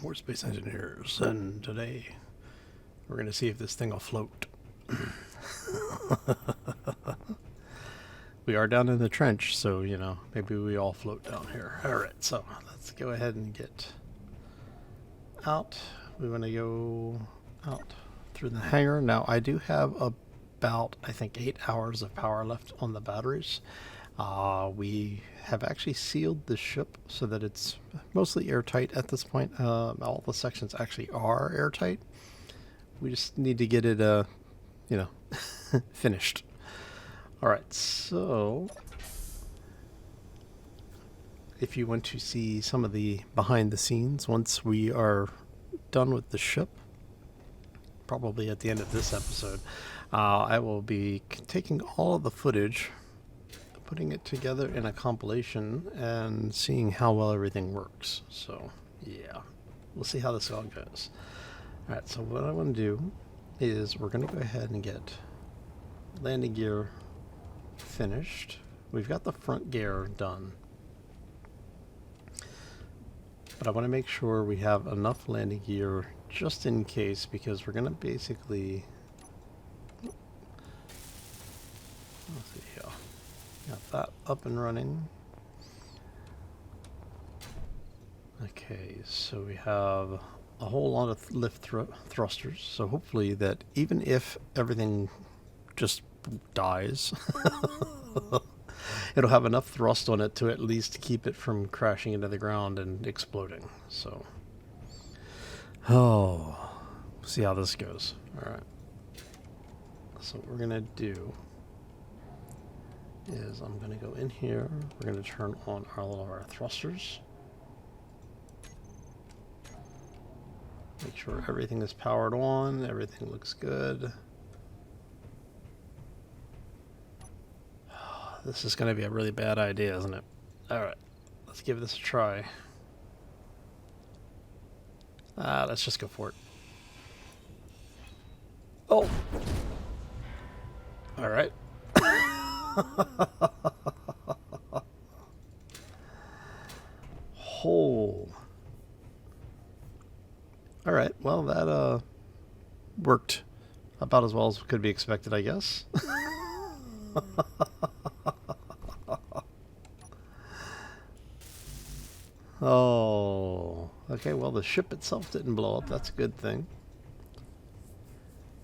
More Space Engineers, and today we're going to see if this thing will float. We are down in the trench, so, you know, maybe we all float down here. Alright, so let's go ahead and get out. We want to go out through the hangar. Now, I do have about, I think, 8 hours of power left on the batteries. We have actually sealed the ship so that it's mostly airtight at this point. All the sections actually are airtight. We just need to get it, you know, finished. Alright, so if you want to see some of the behind the scenes once we are done with the ship, probably at the end of this episode, I will be taking all of the footage, putting it together in a compilation, and seeing how well everything works. So, yeah, we'll see how this all goes. Alright, so what I want to do is we're going to go ahead and get landing gear finished. We've got the front gear done, but I want to make sure we have enough landing gear just in case, because we're going to basically, let's see here, got that up and running. Okay, so we have a whole lot of lift thrusters, so hopefully that even if everything just dies, it'll have enough thrust on it to at least keep it from crashing into the ground and exploding. So, see how this goes. Alright. So what we're going to do is I'm going to go in here. We're going to turn on all of our thrusters. Make sure everything is powered on. Everything looks good. This is going to be a really bad idea, isn't it? Alright, let's give this a try. Let's just go for it. Oh! Alright. Oh. Alright, well that worked about as well as could be expected, I guess. Oh, okay, well the ship itself didn't blow up, that's a good thing.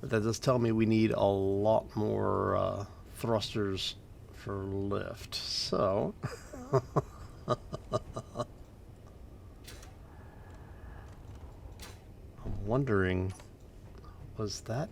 But that does tell me we need a lot more thrusters for lift, so... I'm wondering, was that...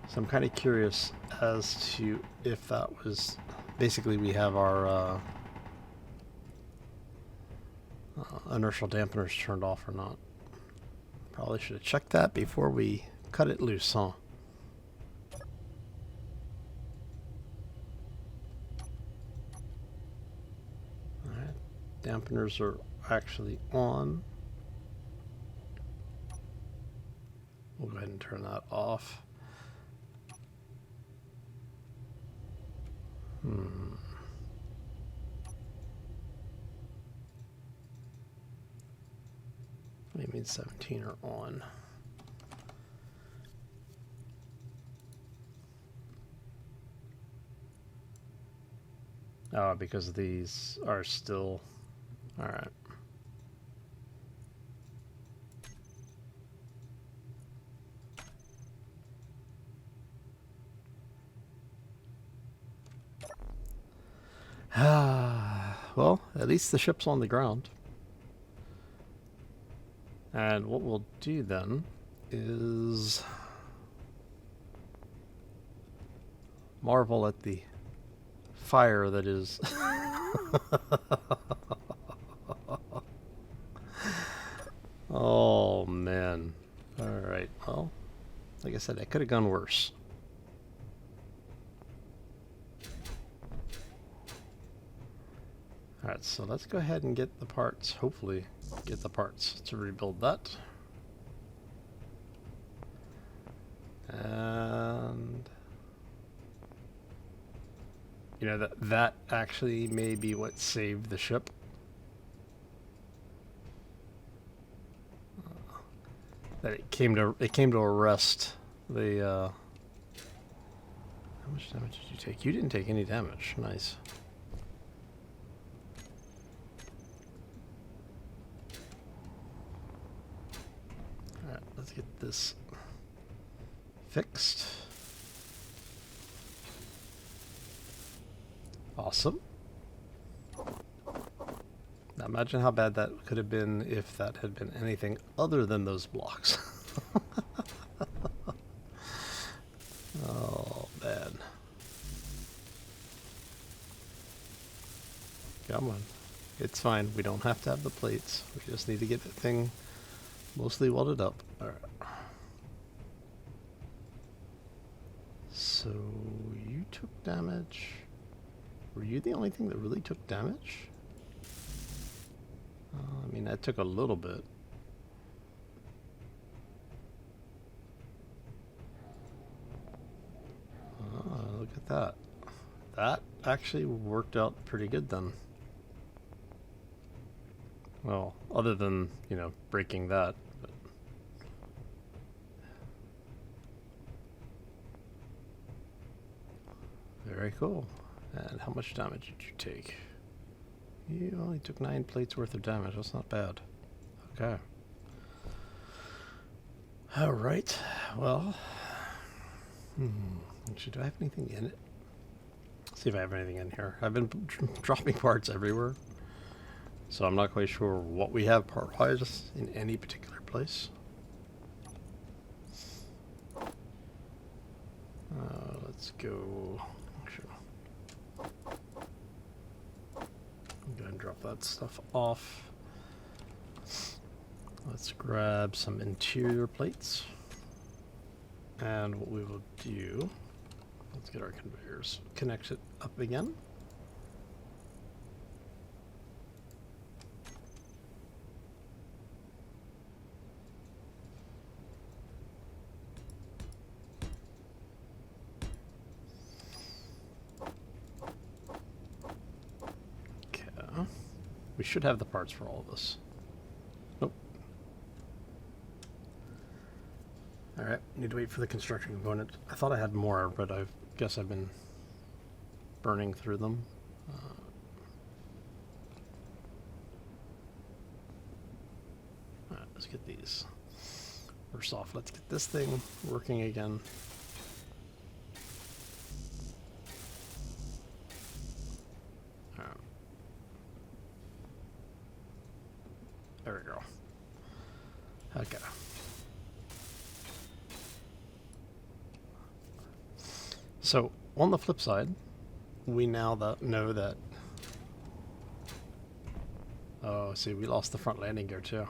So I'm kind of curious as to if that was... Basically, we have our inertial dampeners turned off or not. Probably should have checked that before we cut it loose, huh? Alright, dampeners are actually on. We'll go ahead and turn that off. What do you mean 17 are on? Oh, because these are still... Alright. Well, at least the ship's on the ground. And what we'll do then is marvel at the fire that is oh man. Alright, well, like I said, it could have gone worse. Alright, so let's go ahead and get the parts, hopefully get the parts to rebuild that. And You know, that actually may be what saved the ship. That it came to arrest the how much damage did you take? You didn't take any damage. Nice. Alright, let's get this fixed. Awesome. Now imagine how bad that could have been if that had been anything other than those blocks. Oh, man. Come on. It's fine. We don't have to have the plates. We just need to get the thing mostly welded up. Alright. So, you took damage. Were you the only thing that really took damage? I mean, that took a little bit. Oh, look at that. That actually worked out pretty good then. Well, other than, you know, breaking that. But. Very cool. And how much damage did you take? You only took 9 plates worth of damage. That's not bad. Okay. Alright. Well. Actually, do I have anything in it? Let's see if I have anything in here. I've been dropping parts everywhere. So I'm not quite sure what we have part-wise in any particular place. Let's go... Go ahead and drop that stuff off. Let's grab some interior plates. And what we will do, let's get our conveyors connected up again. We should have the parts for all of this. Nope. Alright, need to wait for the construction component. I thought I had more, but I guess I've been burning through them. Alright, let's get these. First off, let's get this thing working again. There we go. Okay. So, on the flip side, we now know that... Oh, see, we lost the front landing gear too.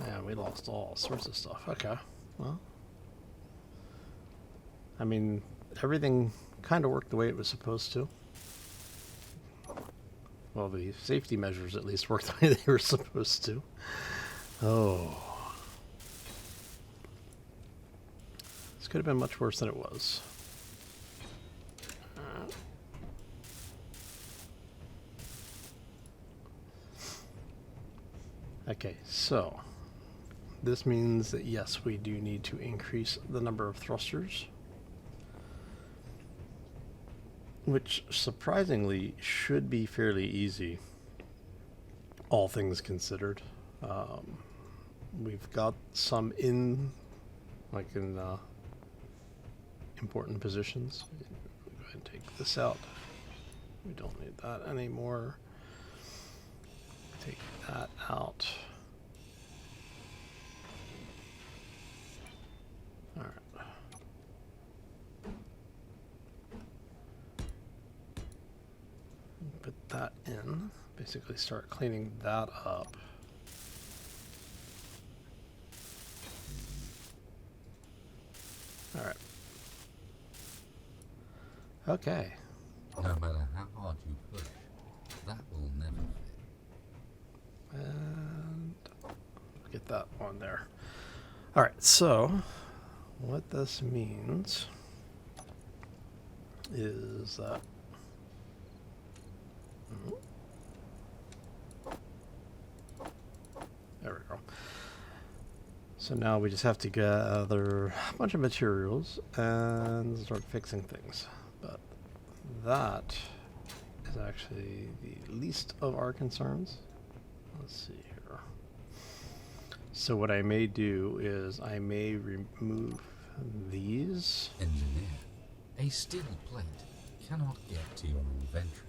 Yeah, we lost all sorts of stuff. Okay, well... I mean, everything kind of worked the way it was supposed to. Well, the safety measures at least worked the way they were supposed to. Oh. This could have been much worse than it was. Okay, so this means that yes, we do need to increase the number of thrusters. Which, surprisingly, should be fairly easy, all things considered. We've got some in, like in important positions. Go ahead and take this out. We don't need that anymore. Take that out. All right. Put that in, basically start cleaning that up. All right. Okay. No matter how hard you push, that will never fit. And get that on there. Alright, so what this means is that there we go. So now we just have to gather a bunch of materials and start fixing things. But that is actually the least of our concerns. Let's see here. So what I may do is I may remove these. Engineer, a steel plate cannot get to your inventory.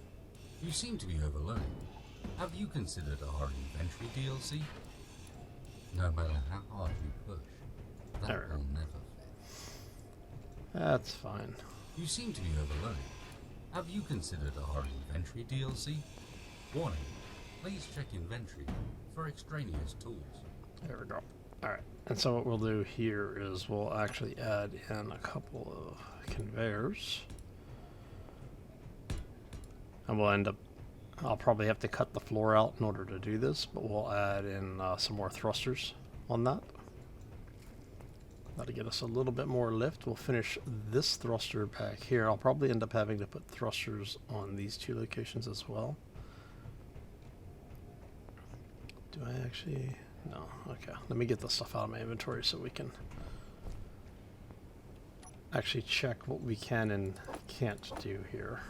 You seem to be overloading. Have you considered our inventory DLC? No matter how hard you push, that will never fit. That's fine. You seem to be overloading. Have you considered our inventory DLC? Warning, please check inventory for extraneous tools. There we go. Alright, and so what we'll do here is we'll actually add in a couple of conveyors. And we'll end up, I'll probably have to cut the floor out in order to do this, but we'll add in some more thrusters on that. That'll get us a little bit more lift. We'll finish this thruster back here. I'll probably end up having to put thrusters on these two locations as well. Do I actually? No. Okay. Let me get the stuff out of my inventory so we can actually check what we can and can't do here.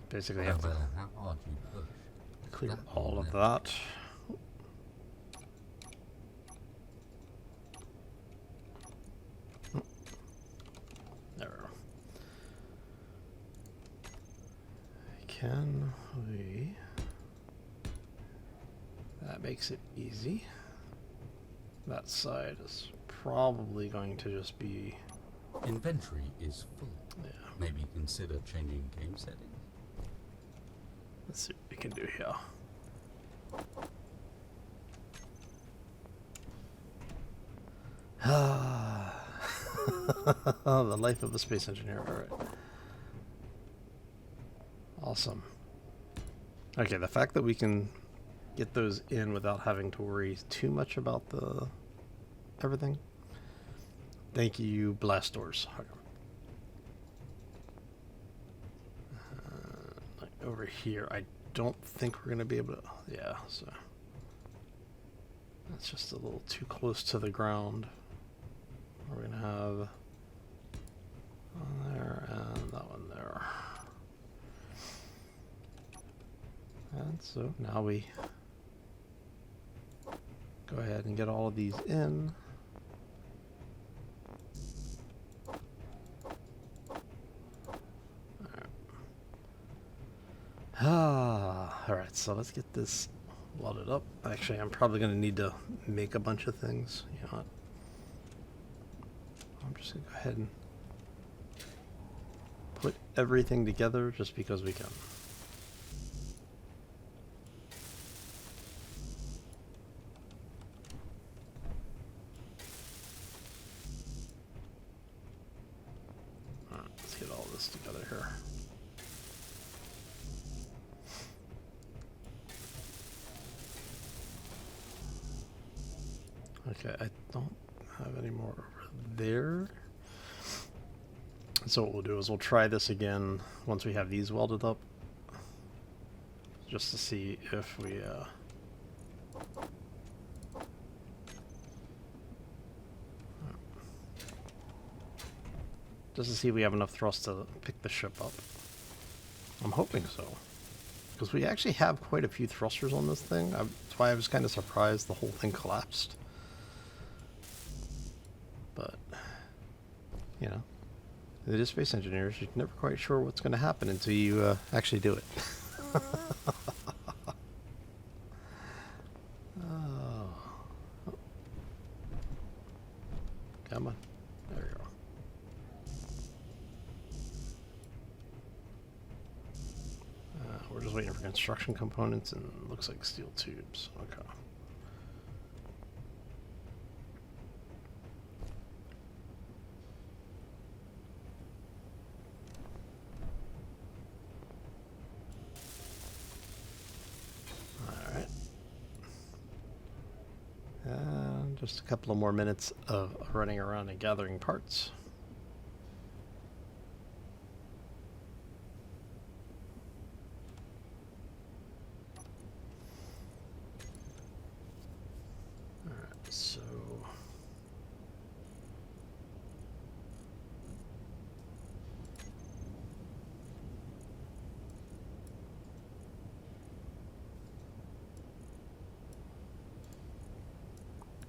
Basically have to clear all of that. There we go. Can we? That makes it easy. That side is probably going to just be... Inventory is full. Yeah. Maybe consider changing game settings. Let's see what we can do here. The life of a space engineer. Alright. Awesome. Okay, the fact that we can get those in without having to worry too much about the everything. Thank you, blast doors. Like over here, I don't think we're going to be able to... Yeah, so... That's just a little too close to the ground. We're going to have... one there and that one there. And so now we go ahead and get all of these in. Alright, so let's get this welded up. Actually, I'm probably going to need to make a bunch of things. You know what? I'm just going to go ahead and put everything together just because we can. Alright, let's get all this together here. Okay, I don't have any more over there. So what we'll do is we'll try this again once we have these welded up. Just to see if we... just to see if we have enough thrust to pick the ship up. I'm hoping so. Because we actually have quite a few thrusters on this thing. That's why I was kind of surprised the whole thing collapsed. But, you know, it is space engineers. You're never quite sure what's going to happen until you actually do it. Oh. Come on. There we go. We're just waiting for construction components and looks like steel tubes. Okay. just a couple of more minutes of running around and gathering parts. Alright, so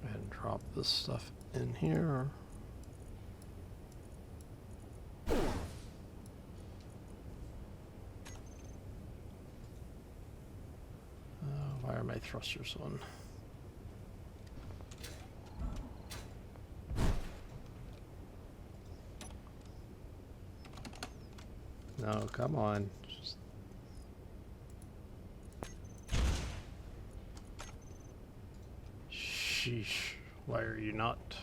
and drop this stuff in here. Why are my thrusters on? No, come on. Just sheesh. Why are you not?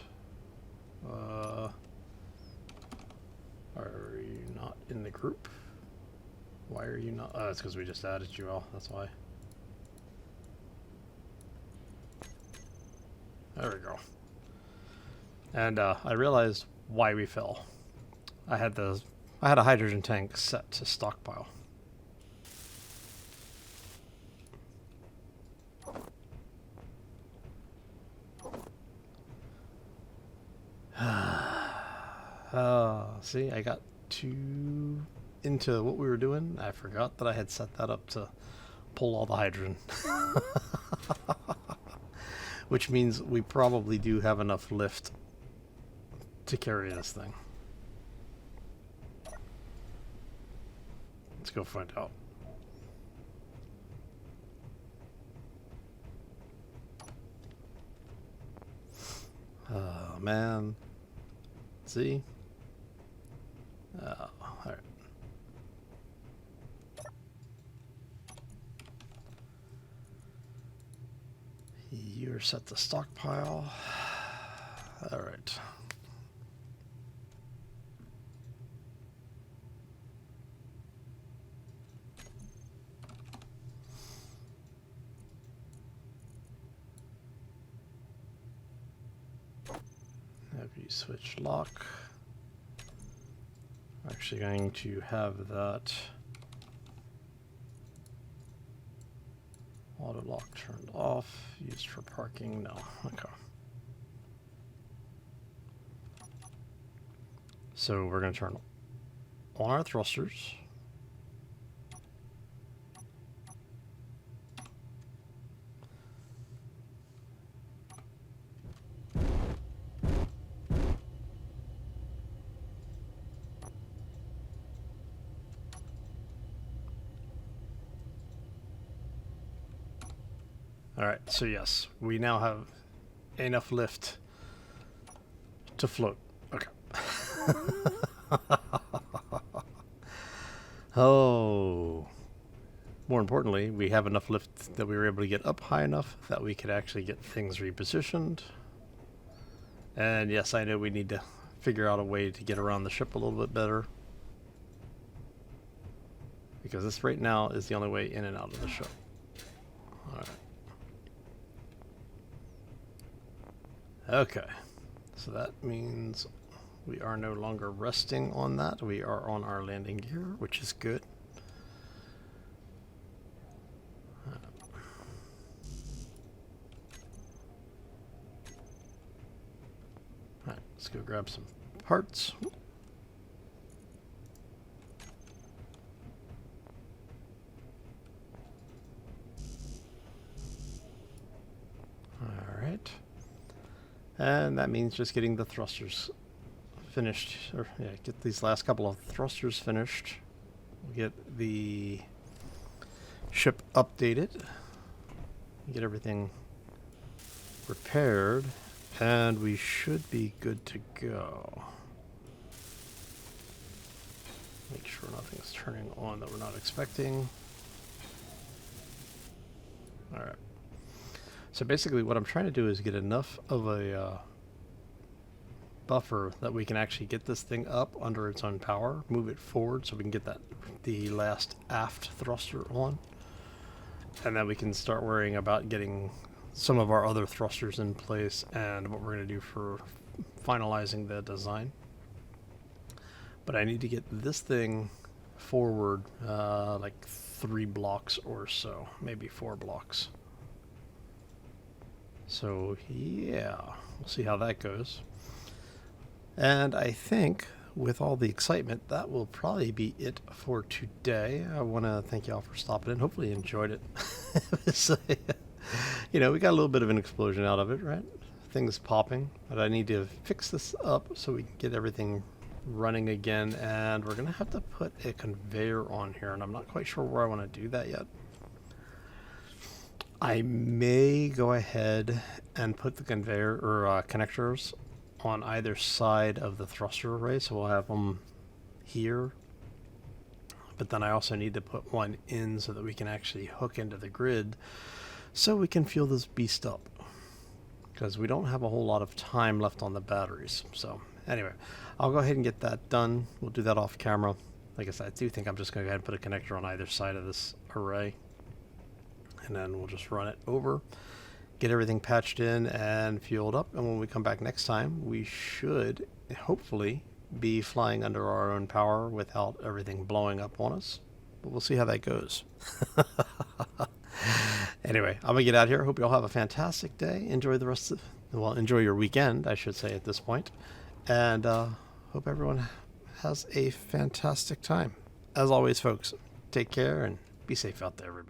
Are you not in the group? Why are you not? Oh, it's because we just added you all. That's why. There we go. And I realized why we fell. I had a hydrogen tank set to stockpile. See, I got too into what we were doing. I forgot that I had set that up to pull all the hydrogen. Which means we probably do have enough lift to carry this thing. Let's go find out. Oh, man. See? Oh, alright. You're set to stockpile. Alright. Have you switch lock? I'm actually going to have that auto lock turned off, used for parking. No, okay. So we're going to turn on our thrusters. Alright, so yes, we now have enough lift to float. Okay. Oh. More importantly, we have enough lift that we were able to get up high enough that we could actually get things repositioned. And yes, I know we need to figure out a way to get around the ship a little bit better. Because this right now is the only way in and out of the ship. Alright. Okay, so that means we are no longer resting on that. We are on our landing gear, which is good. Alright, let's go grab some parts. Alright. And that means just getting the thrusters finished, or yeah, get these last couple of thrusters finished. We'll get the ship updated, get everything repaired, and we should be good to go. Make sure nothing's turning on that we're not expecting. Alright. So basically what I'm trying to do is get enough of a buffer that we can actually get this thing up under its own power, move it forward so we can get the last aft thruster on, and then we can start worrying about getting some of our other thrusters in place and what we're going to do for finalizing the design. But I need to get this thing forward like 3 blocks or so, maybe 4 blocks. So yeah, we'll see how that goes. And I think with all the excitement, that will probably be it for today. I want to thank y'all for stopping in. Hopefully you enjoyed it. You know, we got a little bit of an explosion out of it, right? Things popping. But I need to fix this up so we can get everything running again. And we're going to have to put a conveyor on here. And I'm not quite sure where I want to do that yet. I may go ahead and put the conveyor or connectors on either side of the thruster array, so we'll have them here. But then I also need to put one in so that we can actually hook into the grid so we can fuel this beast up, because we don't have a whole lot of time left on the batteries. So anyway, I'll go ahead and get that done. We'll do that off camera. Like I said, I do think I'm just going to go ahead and put a connector on either side of this array, and then we'll just run it over, get everything patched in and fueled up, and when we come back next time, we should hopefully be flying under our own power without everything blowing up on us. But we'll see how that goes. Anyway, I'm gonna get out of here. Hope you all have a fantastic day. Enjoy the rest of, well, enjoy your weekend, I should say at this point. And hope everyone has a fantastic time. As always, folks, take care and be safe out there, everybody.